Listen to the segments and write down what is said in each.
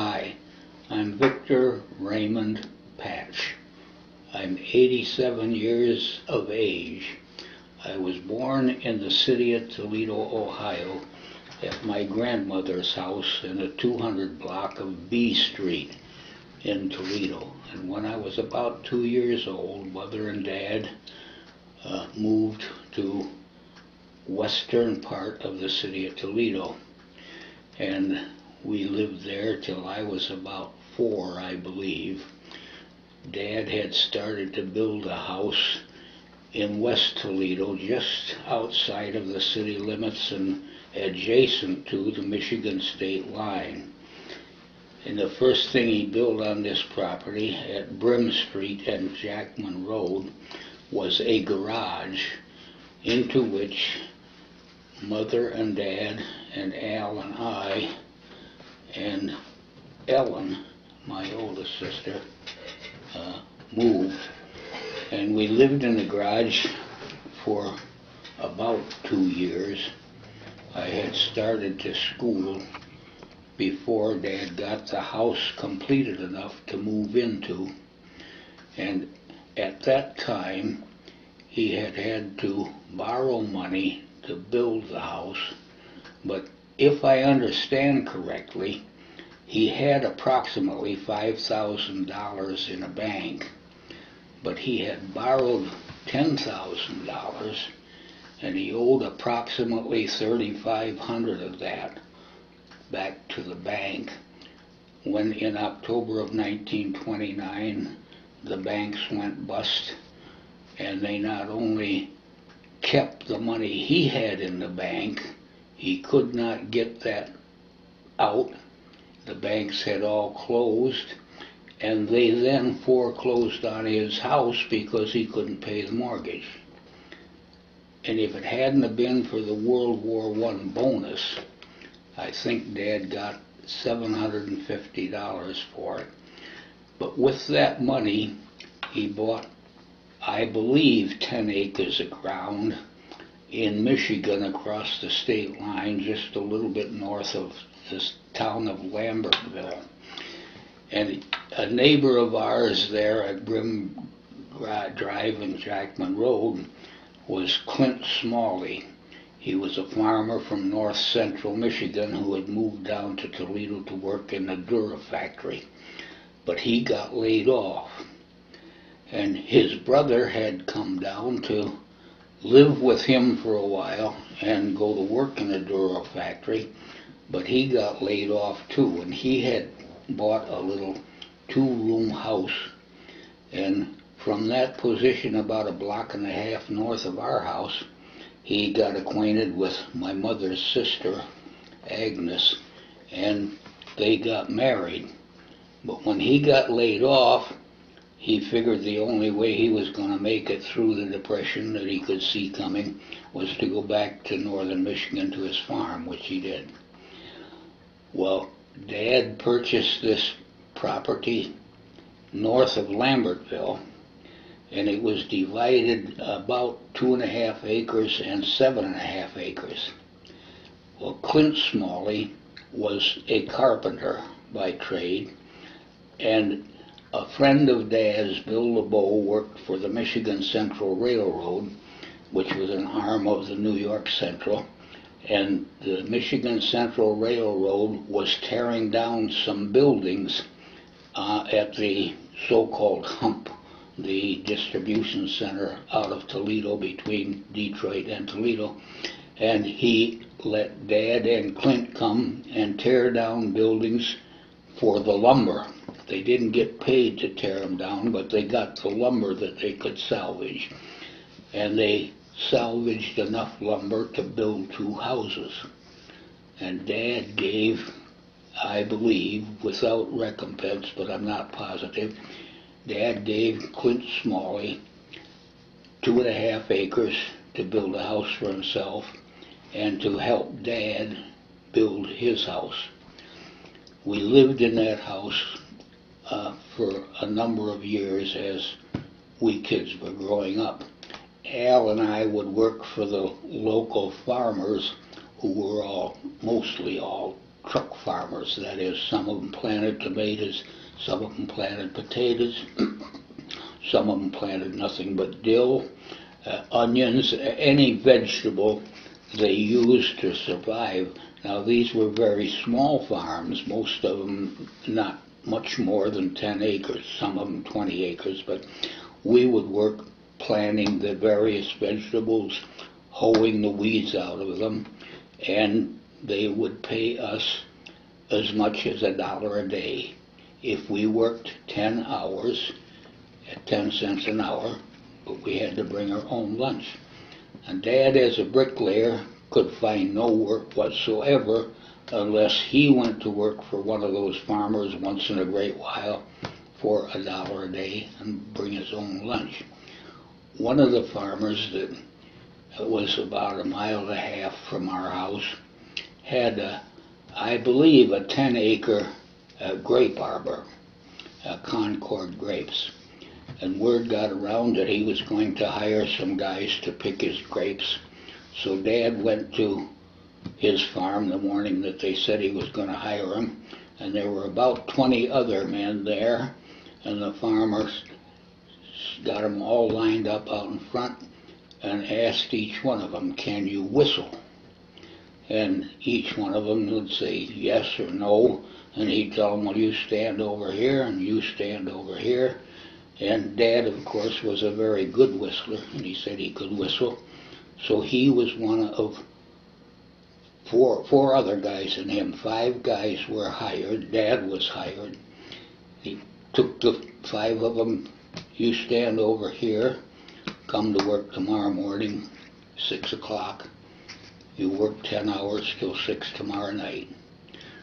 Hi, I'm Victor Raymond Patch. I'm 87 years of age. I was born in the city of Toledo, Ohio, at my grandmother's house in the 200 block of B Street in Toledo. And when I was about 2 years old, Mother and Dad moved to western part of the city of Toledo. And we lived there till I was about 4, I believe. Dad had started to build a house in West Toledo, just outside of the city limits and adjacent to the Michigan state line. And the first thing he built on this property at Brim Street and Jackman Road was a garage into which Mother and Dad and Al and I and Ellen, my oldest sister, moved. And we lived in the garage for about 2 years. I had started to school before Dad got the house completed enough to move into. And at that time, he had to borrow money to build the house, but if I understand correctly, he had approximately $5,000 in a bank, but he had borrowed $10,000 and he owed approximately $3,500 of that back to the bank when in October of 1929 the banks went bust, and they not only kept the money he had in the bank, he could not get that out. The banks had all closed, and they then foreclosed on his house because he couldn't pay the mortgage. And if it hadn't have been for the World War I bonus, I think Dad got $750 for it. But with that money, he bought, I believe, 10 acres of ground in Michigan across the state line, just a little bit north of this town of Lambertville. And a neighbor of ours there at Brim Drive and Jackman Road was Clint Smalley. He was a farmer from north central Michigan who had moved down to Toledo to work in the Dura factory. But he got laid off. And his brother had come down to live with him for a while and go to work in the Dura factory, but he got laid off too, and he had bought a little 2-room house, and from that position about a block and a half north of our house, he got acquainted with my mother's sister, Agnes, and they got married. But when he got laid off, he figured the only way he was going to make it through the depression that he could see coming was to go back to northern Michigan to his farm, which he did. Well, Dad purchased this property north of Lambertville, and it was divided about 2.5 acres and 7.5 acres. Well, Clint Smalley was a carpenter by trade, and a friend of Dad's, Bill LeBeau, worked for the Michigan Central Railroad, which was an arm of the New York Central, and the Michigan Central Railroad was tearing down some buildings at the so-called hump, the distribution center out of Toledo between Detroit and Toledo, and he let Dad and Clint come and tear down buildings for the lumber. They didn't get paid to tear them down, but they got the lumber that they could salvage. And they salvaged enough lumber to build 2 houses. And Dad gave, I believe, without recompense, but I'm not positive, Dad gave Clint Smalley 2.5 acres to build a house for himself and to help Dad build his house. We lived in that house for a number of years as we kids were growing up. Al and I would work for the local farmers who were mostly all truck farmers. That is, some of them planted tomatoes, some of them planted potatoes, some of them planted nothing but dill, onions, any vegetable they used to survive. Now these were very small farms, most of them not much more than 10 acres, some of them 20 acres, but we would work planting the various vegetables, hoeing the weeds out of them, and they would pay us as much as $1 a day. If we worked 10 hours at 10 cents an hour, but we had to bring our own lunch. And Dad, as a bricklayer, could find no work whatsoever unless he went to work for one of those farmers once in a great while for $1 a day and bring his own lunch. One of the farmers that was about 1.5 miles from our house had, I believe, a 10-acre grape arbor, Concord grapes. And word got around that he was going to hire some guys to pick his grapes. So Dad went to his farm the morning that they said he was going to hire him, and there were about 20 other men there, and the farmers got them all lined up out in front and asked each one of them, "Can you whistle?" And each one of them would say yes or no, and he'd tell them, "Well, you stand over here and you stand over here." And Dad, of course, was a very good whistler, and he said he could whistle. So he was one of four other guys and him. 5 guys were hired. Dad was hired. He took the 5 of them. "You stand over here. Come to work tomorrow morning, 6 o'clock. You work 10 hours till 6 tomorrow night."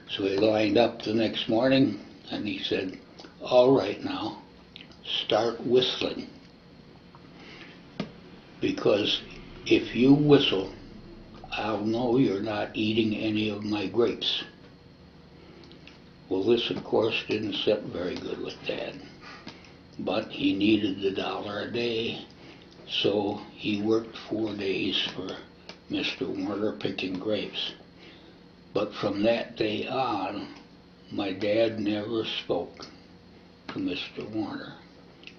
So he lined up the next morning, and he said, "All right now, start whistling. Because if you whistle, I'll know you're not eating any of my grapes." Well, this, of course, didn't sit very good with Dad. But he needed the $1 a day, so he worked 4 days for Mr. Warner picking grapes. But from that day on, my dad never spoke to Mr. Warner,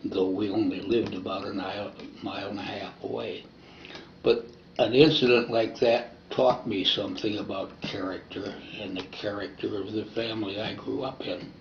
though we only lived about 1.5 miles away. But an incident like that taught me something about character and the character of the family I grew up in.